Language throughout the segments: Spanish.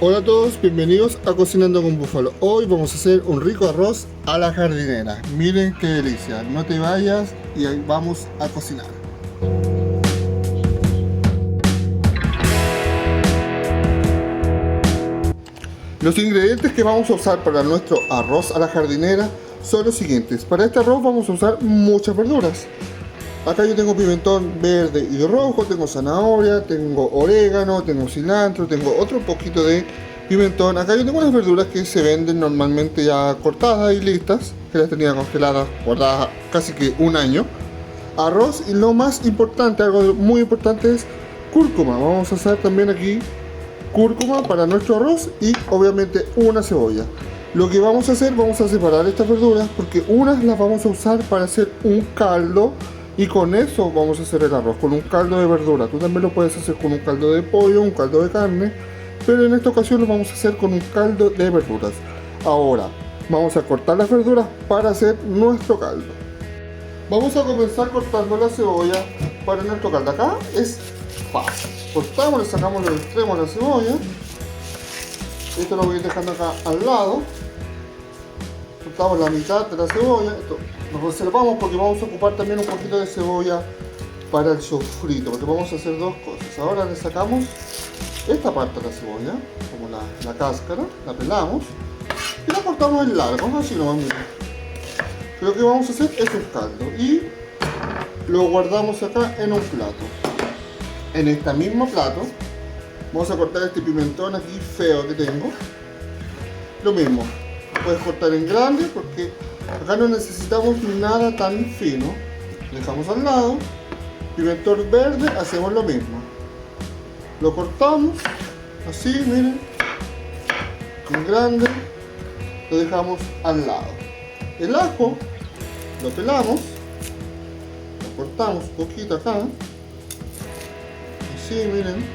Hola a todos, bienvenidos a Cocinando con Búfalo. Hoy vamos a hacer un rico arroz a la jardinera. Miren qué delicia, no te vayas y ahí vamos a cocinar. Los ingredientes que vamos a usar para nuestro arroz a la jardinera son los siguientes. Para este arroz vamos a usar muchas verduras. Acá yo tengo pimentón verde y rojo, tengo zanahoria, tengo orégano, tengo cilantro, tengo otro poquito de pimentón. Acá yo tengo unas verduras que se venden normalmente ya cortadas y listas, que las tenía congeladas, guardadas casi que un año. Arroz, y lo más importante, algo muy importante, es cúrcuma. Vamos a usar también aquí cúrcuma para nuestro arroz y obviamente una cebolla. Lo que vamos a hacer, vamos a separar estas verduras porque unas las vamos a usar para hacer un caldo. Y con eso vamos a hacer el arroz, con un caldo de verdura. Tú también lo puedes hacer con un caldo de pollo, un caldo de carne, pero en esta ocasión lo vamos a hacer con un caldo de verduras. Ahora, vamos a cortar las verduras para hacer nuestro caldo. Vamos a comenzar cortando la cebolla para nuestro caldo. Acá es fácil. Cortamos, le sacamos los extremos de la cebolla. Esto lo voy a ir dejando acá al lado. Cortamos la mitad de la cebolla. Esto nos reservamos porque vamos a ocupar también un poquito de cebolla para el sofrito, porque vamos a hacer dos cosas. Ahora le sacamos esta parte de la cebolla, como la cáscara, la pelamos y la cortamos en largo, así nomás. Lo que vamos a hacer es el caldo y lo guardamos acá en un plato. En este mismo plato vamos a cortar este pimentón aquí feo que tengo. Lo mismo, lo puedes cortar en grande porque acá no necesitamos nada tan fino. Dejamos al lado. Pimentón verde, hacemos lo mismo. Lo cortamos así, miren, en grande. Lo dejamos al lado. El ajo lo pelamos, lo cortamos un poquito acá. Así, miren.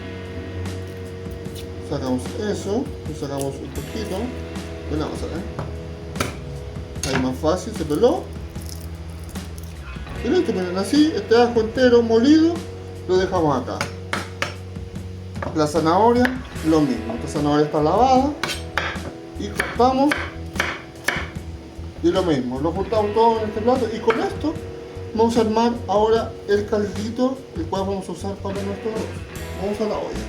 Sacamos eso, lo sacamos un poquito. Bueno, vamos a ver. Ahí más fácil, se peló. Y listo, miren, así, este ajo entero molido lo dejamos acá. La zanahoria, lo mismo. Esta zanahoria está lavada. Y cortamos. Y lo mismo, lo juntamos todo en este plato. Y con esto vamos a armar ahora el caldito, el cual vamos a usar para nuestro arroz. Vamos a la olla.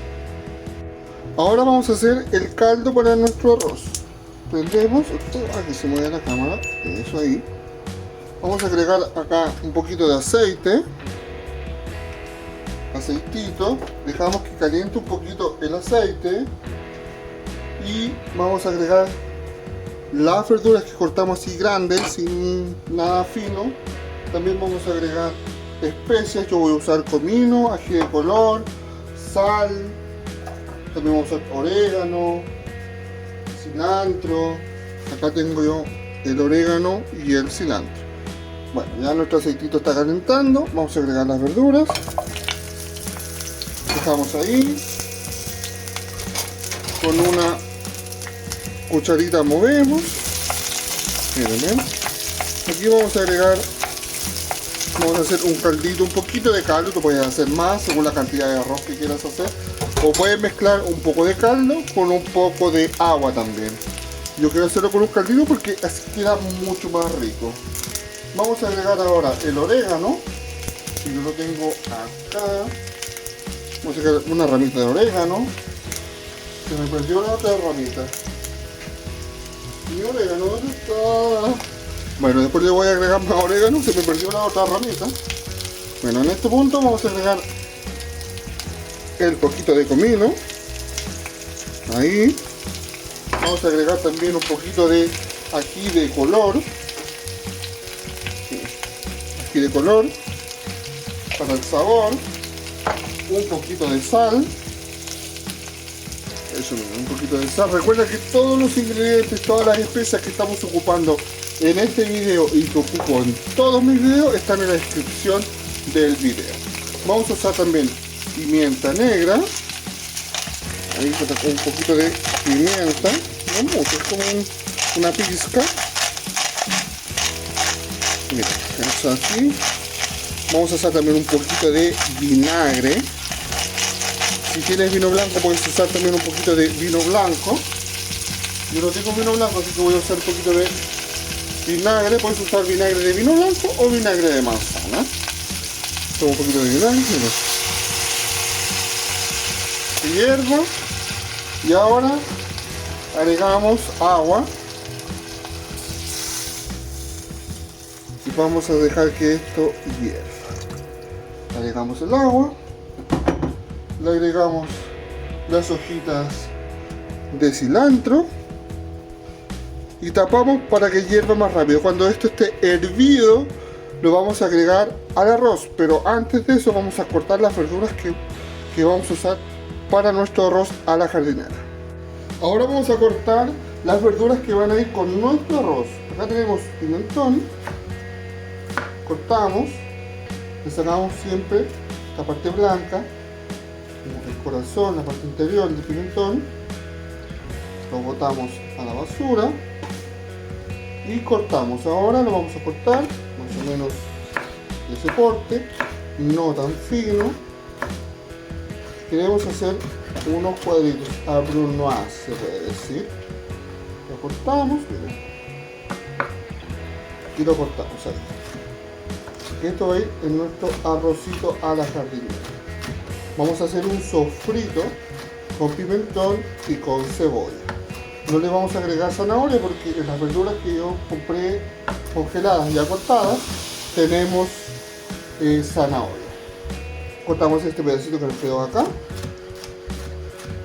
Ahora vamos a hacer el caldo para nuestro arroz. Prendemos esto, aquí se mueve la cámara, eso ahí. Vamos a agregar acá un poquito de aceite, aceitito, dejamos que caliente un poquito el aceite y vamos a agregar las verduras que cortamos así grandes, sin nada fino. También vamos a agregar especias, yo voy a usar comino, ají de color, sal, también vamos a usar orégano, cilantro. Acá tengo yo el orégano y el cilantro. Bueno, ya nuestro aceitito está calentando. Vamos a agregar las verduras. Dejamos ahí. Con una cucharita movemos. Miren, ¿ven? Aquí vamos a agregar, vamos a hacer un caldito, un poquito de caldo. Tú puedes hacer más según la cantidad de arroz que quieras hacer. O puedes mezclar un poco de caldo con un poco de agua también. Yo quiero hacerlo con un caldito porque así queda mucho más rico. Vamos a agregar ahora el orégano. Y yo lo tengo acá. Vamos a sacar una ramita de orégano. Se me perdió la otra ramita. Mi orégano, ¿dónde está? Bueno, después le voy a agregar más orégano. Se me perdió la otra ramita. Bueno, en este punto vamos a agregar el poquito de comino. Ahí. Vamos a agregar también un poquito de ají de color. Ají de color para el sabor. Un poquito de sal. Eso mismo, un poquito de sal. Recuerda que todos los ingredientes, todas las especias que estamos ocupando en este video y que ocupo en todos mis videos están en la descripción del video. Vamos a usar también pimienta negra. Ahí un poquito de pimienta, no mucho, es como una pizca. Mira, eso así. Vamos a usar también un poquito de vinagre. Si tienes vino blanco puedes usar también un poquito de vino blanco. Yo no tengo vino blanco, así que voy a usar un poquito de vinagre. Puedes usar vinagre de vino blanco o vinagre de manzana. Tomo un poquito de vinagre. Hiervo. Y ahora agregamos agua. Y vamos a dejar que esto hierva. Agregamos el agua. Le agregamos las hojitas de cilantro. Y tapamos para que hierva más rápido. Cuando esto esté hervido, lo vamos a agregar al arroz. Pero antes de eso vamos a cortar las verduras que vamos a usar para nuestro arroz a la jardinera. Ahora vamos a cortar las verduras que van a ir con nuestro arroz. Acá tenemos pimentón. Cortamos. Le sacamos siempre la parte blanca, el corazón, la parte interior del pimentón. Lo botamos a la basura. Y cortamos. Ahora lo vamos a cortar más o menos de ese corte, no tan fino. Queremos hacer unos cuadritos a brunoise, se puede decir. Lo cortamos, miren, y lo cortamos ahí. Esto va a ir en nuestro arrocito a la jardinera. Vamos a hacer un sofrito con pimentón y con cebolla. No le vamos a agregar zanahoria porque en las verduras que yo compré congeladas ya cortadas tenemos zanahoria. Cortamos este pedacito que nos quedó acá.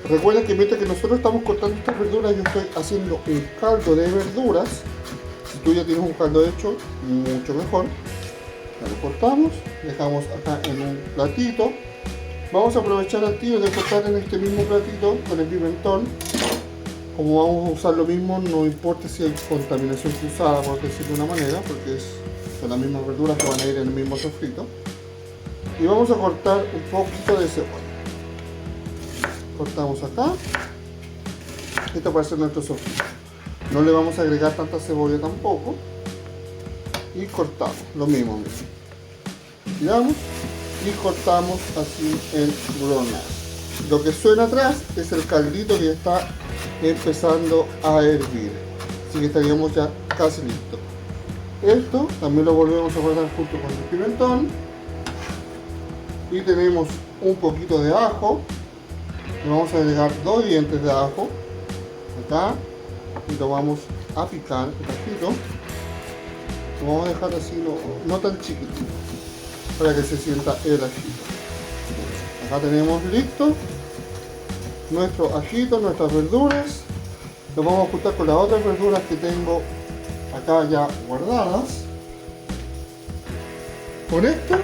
Recuerda que mientras que nosotros estamos cortando estas verduras, yo estoy haciendo un caldo de verduras. Si tú ya tienes un caldo hecho, mucho mejor. Ya lo cortamos, dejamos acá en un platito. Vamos a aprovechar al tiro de cortar en este mismo platito con el pimentón. Como vamos a usar lo mismo, no importa si hay contaminación cruzada, por decirlo de una manera, porque son las mismas verduras que van a ir en el mismo sofrito. Y vamos a cortar un poquito de cebolla. Cortamos acá. Esto para hacer nuestro sofrito. No le vamos a agregar tanta cebolla tampoco. Y cortamos, lo mismo. Tiramos y cortamos así en bronas. Lo que suena atrás es el caldito que ya está empezando a hervir, así que estaríamos ya casi listos. Esto también lo volvemos a guardar junto con el pimentón. Y tenemos un poquito de ajo. Le vamos a agregar 2 dientes de ajo acá y lo vamos a picar un poquito. Lo vamos a dejar así, no tan chiquitito, para que se sienta el ajito. Acá tenemos listo nuestro ajito, nuestras verduras. Lo vamos a juntar con las otras verduras que tengo acá ya guardadas. Con esto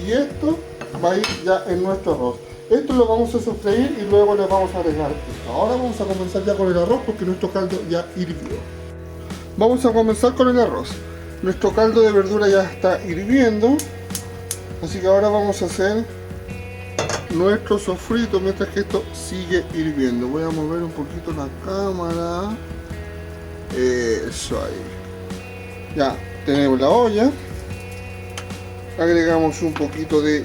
y esto va a ir ya en nuestro arroz. Esto lo vamos a sofreír y luego le vamos a agregar esto. Ahora vamos a comenzar ya con el arroz porque nuestro caldo ya hirvió. Vamos a comenzar con el arroz. Nuestro caldo de verdura ya está hirviendo, así que ahora vamos a hacer nuestro sofrito mientras que esto sigue hirviendo. Voy a mover un poquito la cámara. Eso ahí. Ya tenemos la olla. Agregamos un poquito de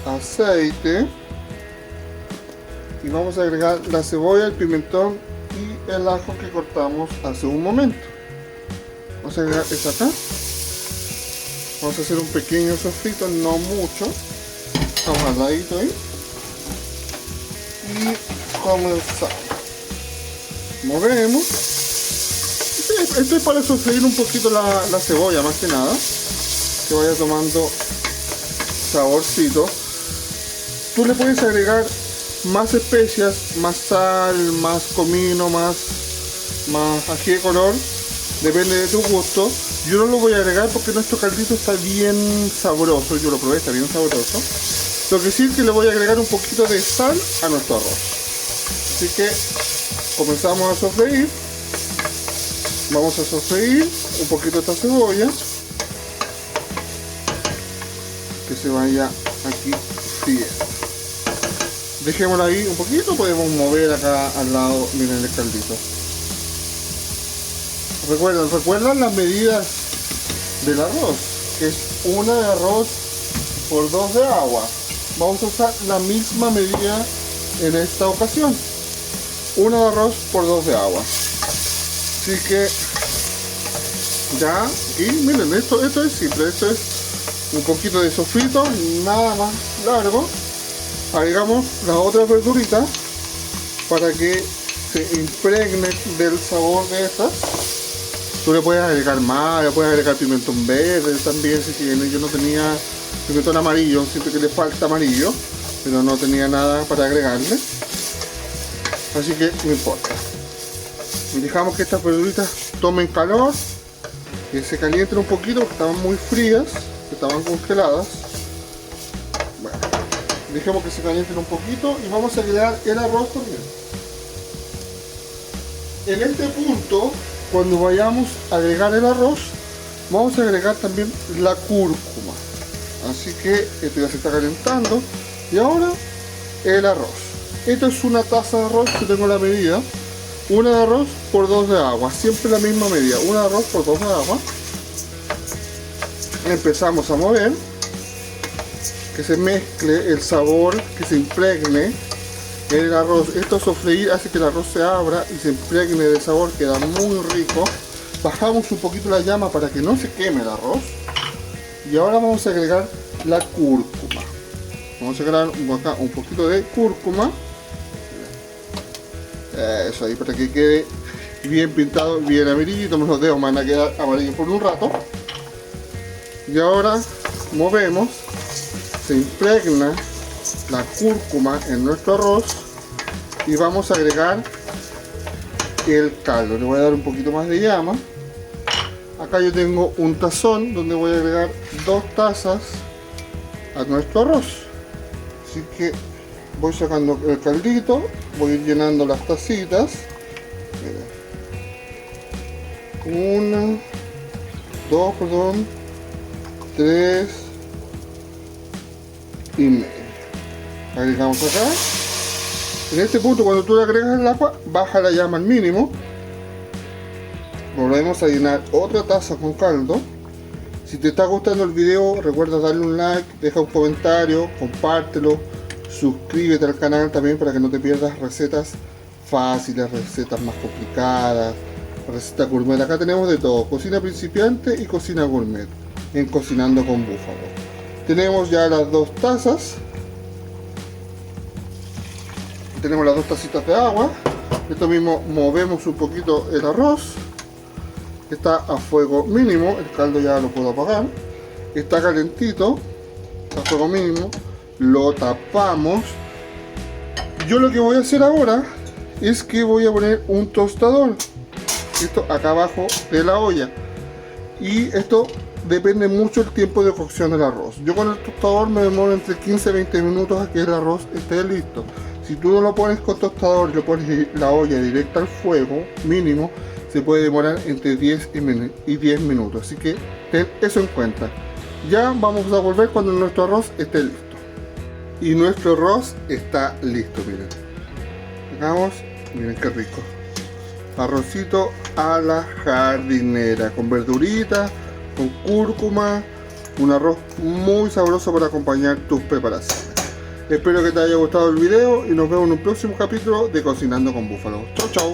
aceite. Y vamos a agregar la cebolla, el pimentón y el ajo que cortamos hace un momento. Vamos a agregar esto acá. Vamos a hacer un pequeño sofrito, no mucho. Vamos al ladito ahí. Y comenzamos. Movemos. Esto es para sofreír un poquito la cebolla, más que nada. Que vaya tomando saborcito. Tú le puedes agregar más especias, más sal, más comino, más ají de color. Depende de tu gusto. Yo no lo voy a agregar porque nuestro caldito está bien sabroso. Yo lo probé, está bien sabroso. Lo que sí es que le voy a agregar un poquito de sal a nuestro arroz. Así que comenzamos a sofreír. Vamos a sofreír un poquito esta cebolla. Que se vaya aquí friendo. Dejémosla ahí un poquito, podemos mover acá al lado, miren el caldito. Recuerdan las medidas del arroz, que es 1 de arroz por 2 de agua. vamos a usar la misma medida en esta ocasión. 1 de arroz por 2 de agua. Así que ya, y miren, esto es simple, esto es un poquito de sofrito, nada más largo. Agregamos las otras verduritas para que se impregne del sabor de estas. Tú le puedes agregar más, le puedes agregar pimentón verde también si tienes. Yo no tenía pimentón amarillo, siento que le falta amarillo, pero no tenía nada para agregarle, así que no importa. Dejamos que estas verduritas tomen calor, que se calienten un poquito porque estaban muy frías, estaban congeladas. Bueno, dejemos que se calienten un poquito y vamos a agregar el arroz también. En este punto, cuando vayamos a agregar el arroz, vamos a agregar también la cúrcuma. Así que esto ya se está calentando. Y ahora el arroz. Esto es una taza de arroz, yo tengo la medida. 1 de arroz por 2 de agua, siempre la misma medida. 1 de arroz por 2 de agua. Empezamos a mover, que se mezcle el sabor, que se impregne el arroz. Esto sofreír hace que el arroz se abra y se impregne de sabor, queda muy rico. Bajamos un poquito la llama para que no se queme el arroz. Y ahora vamos a agregar la cúrcuma. Vamos a agregar acá un poquito de cúrcuma. Eso ahí para que quede bien pintado, bien amarillito. Los dedos van a quedar amarillos por un rato. Y ahora movemos, se impregna la cúrcuma en nuestro arroz y vamos a agregar el caldo. Le voy a dar un poquito más de llama. Acá yo tengo un tazón donde voy a agregar 2 tazas a nuestro arroz. Así que voy sacando el caldito, voy a ir llenando las tacitas. Mira. 1, 2, perdón, 3 y medio. Agregamos acá. En este punto, cuando tú le agregas el agua, baja la llama al mínimo. Volvemos a llenar otra taza con caldo. Si te está gustando el video, recuerda darle un like, deja un comentario, compártelo, suscríbete al canal también para que no te pierdas recetas fáciles, recetas más complicadas, recetas gourmet. Acá tenemos de todo, cocina principiante y cocina gourmet en Cocinando con Búfalo. Tenemos ya las 2 tazas. Tenemos las 2 tacitas de agua. Esto mismo movemos un poquito el arroz. Está a fuego mínimo, el caldo ya lo puedo apagar. Está calentito, a fuego mínimo. Lo tapamos. Yo lo que voy a hacer ahora es que voy a poner un tostador. Esto acá abajo de la olla. Y esto depende mucho el tiempo de cocción del arroz. Yo con el tostador me demoro entre 15 y 20 minutos a que el arroz esté listo. Si tú no lo pones con tostador y lo pones la olla directa al fuego mínimo, se puede demorar entre 10 y 10 minutos. Así que ten eso en cuenta. Ya vamos a volver cuando nuestro arroz esté listo. Y nuestro arroz está listo, miren. Hagamos, miren qué rico. Arrocito a la jardinera, con verduritas, con cúrcuma. Un arroz muy sabroso para acompañar tus preparaciones. Espero que te haya gustado el video y nos vemos en un próximo capítulo de Cocinando con Búfalo. Chau, chau.